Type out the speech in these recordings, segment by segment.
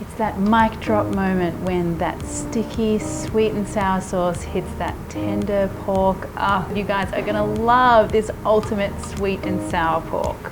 It's that mic drop moment when that sticky sweet and sour sauce hits that tender pork. You guys are gonna love this ultimate sweet and sour pork.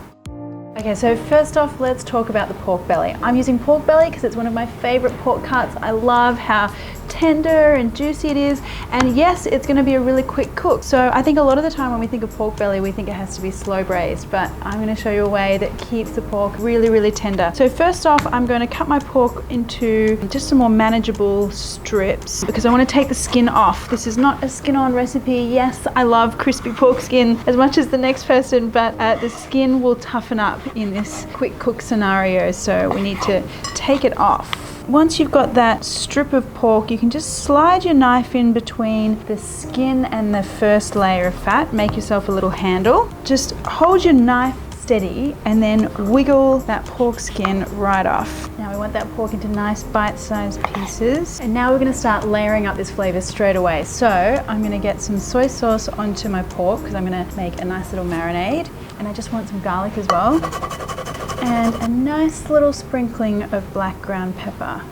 Okay, so first off, let's talk about the pork belly. I'm using pork belly because it's one of my favorite pork cuts. I love how tender and juicy it is, and yes, it's going to be a really quick cook. So I think a lot of the time when we think of pork belly, we think it has to be slow braised, but I'm going to show you a way that keeps the pork really tender. So first off, I'm going to cut my pork into just some more manageable strips because I want to take the skin off. This is not a skin on recipe. Yes, I love crispy pork skin as much as the next person, but the skin will toughen up in this quick cook scenario, so we need to take it off. Once you've got that strip of pork, you can just slide your knife in between the skin and the first layer of fat. Make yourself a little handle. Just hold your knife steady and then wiggle that pork skin right off. Now we want that pork into nice bite-sized pieces. And now we're gonna start layering up this flavor straight away. So I'm gonna get some soy sauce onto my pork because I'm gonna make a nice little marinade. And I just want some garlic as well. And a nice little sprinkling of black ground pepper.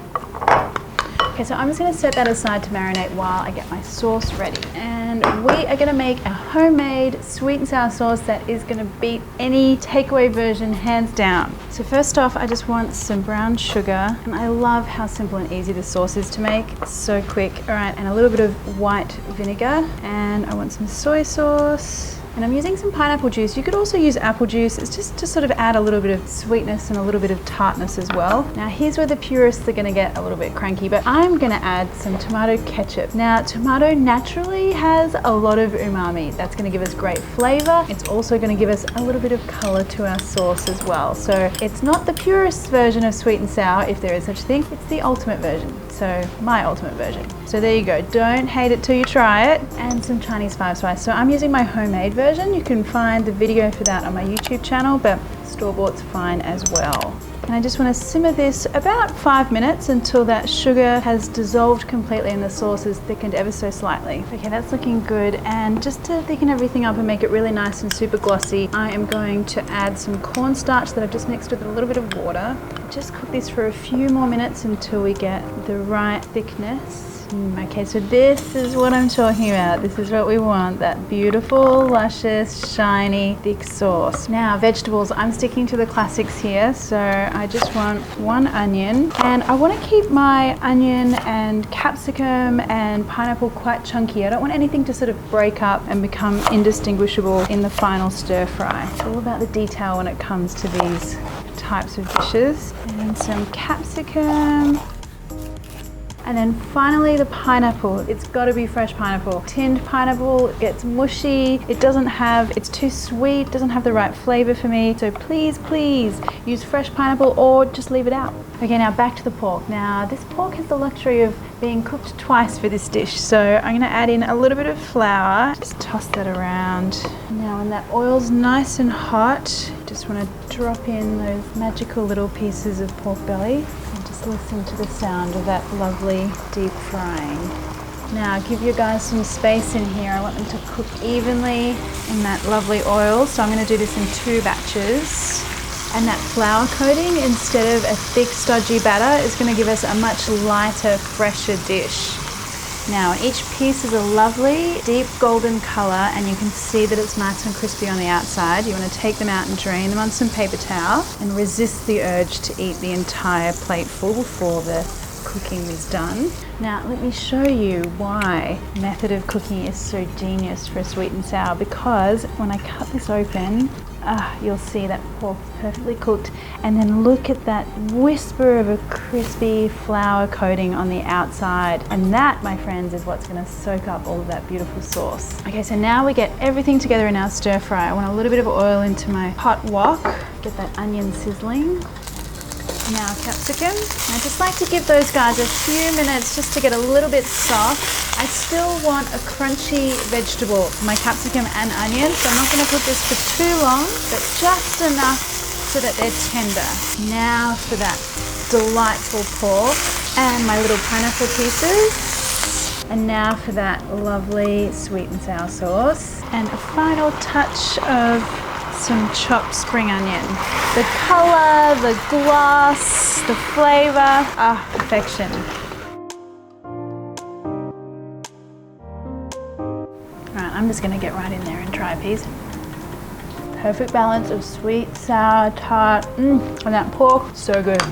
Okay, so I'm just gonna set that aside to marinate while I get my sauce ready. And we are gonna make a homemade sweet and sour sauce that is gonna beat any takeaway version hands down. So first off, I just want some brown sugar. And I love how simple and easy the sauce is to make. It's so quick. All right, and a little bit of white vinegar. And I want some soy sauce. And I'm using some pineapple juice. You could also use apple juice. It's just to sort of add a little bit of sweetness and a little bit of tartness as well. Now here's where the purists are gonna get a little bit cranky, but I'm gonna add some tomato ketchup. Now tomato naturally has a lot of umami. That's gonna give us great flavor. It's also gonna give us a little bit of color to our sauce as well. So it's not the purest version of sweet and sour, if there is such a thing. It's the ultimate version. So my ultimate version. So there you go. Don't hate it till you try it. And some Chinese 5-spice. So I'm using my homemade version. You can find the video for that on my YouTube channel, but store-bought's fine as well. And I just want to simmer this about 5 minutes until that sugar has dissolved completely and the sauce is thickened ever so slightly. Okay, that's looking good. And just to thicken everything up and make it really nice and super glossy, I am going to add some cornstarch that I've just mixed with a little bit of water. Just cook this for a few more minutes until we get the right thickness. Okay, so this is what I'm talking about. This is what we want, that beautiful, luscious, shiny, thick sauce. Now, vegetables, I'm sticking to the classics here. So I just want 1 onion, and I want to keep my onion and capsicum and pineapple quite chunky. I don't want anything to sort of break up and become indistinguishable in the final stir fry. It's all about the detail when it comes to these types of dishes. And some capsicum. And then finally the pineapple. It's gotta be fresh pineapple. Tinned pineapple gets mushy. It's too sweet, doesn't have the right flavor for me. So please use fresh pineapple or just leave it out. Okay, now back to the pork. Now this pork has the luxury of being cooked twice for this dish. So I'm gonna add in a little bit of flour. Just toss that around. Now when that oil's nice and hot, just wanna drop in those magical little pieces of pork belly. Just listen to the sound of that lovely deep frying. Now give you guys some space in here. I want them to cook evenly in that lovely oil. So I'm going to do this in 2 batches. And that flour coating, instead of a thick stodgy batter, is going to give us a much lighter, fresher dish. Now each piece is a lovely deep golden color, and you can see that it's nice and crispy on the outside. You want to take them out and drain them on some paper towel and resist the urge to eat the entire plate full before the cooking is done. Now let me show you why method of cooking is so genius for sweet and sour, because when I cut this open, you'll see that pork is perfectly cooked, and then look at that whisper of a crispy flour coating on the outside, and that, my friends, is what's going to soak up all of that beautiful sauce. Okay, so now we get everything together in our stir fry. I want a little bit of oil into my hot wok, get that onion sizzling. Now capsicum. I just like to give those guys a few minutes just to get a little bit soft. I still want a crunchy vegetable for my capsicum and onion, so I'm not going to cook this for too long, but just enough so that they're tender. Now for that delightful pork and my little pineapple pieces. And now for that lovely sweet and sour sauce. And a final touch of some chopped spring onion. The color, the gloss, the flavor, perfection. Right, I'm just gonna get right in there and try a piece. Perfect balance of sweet, sour, tart, and that pork, so good.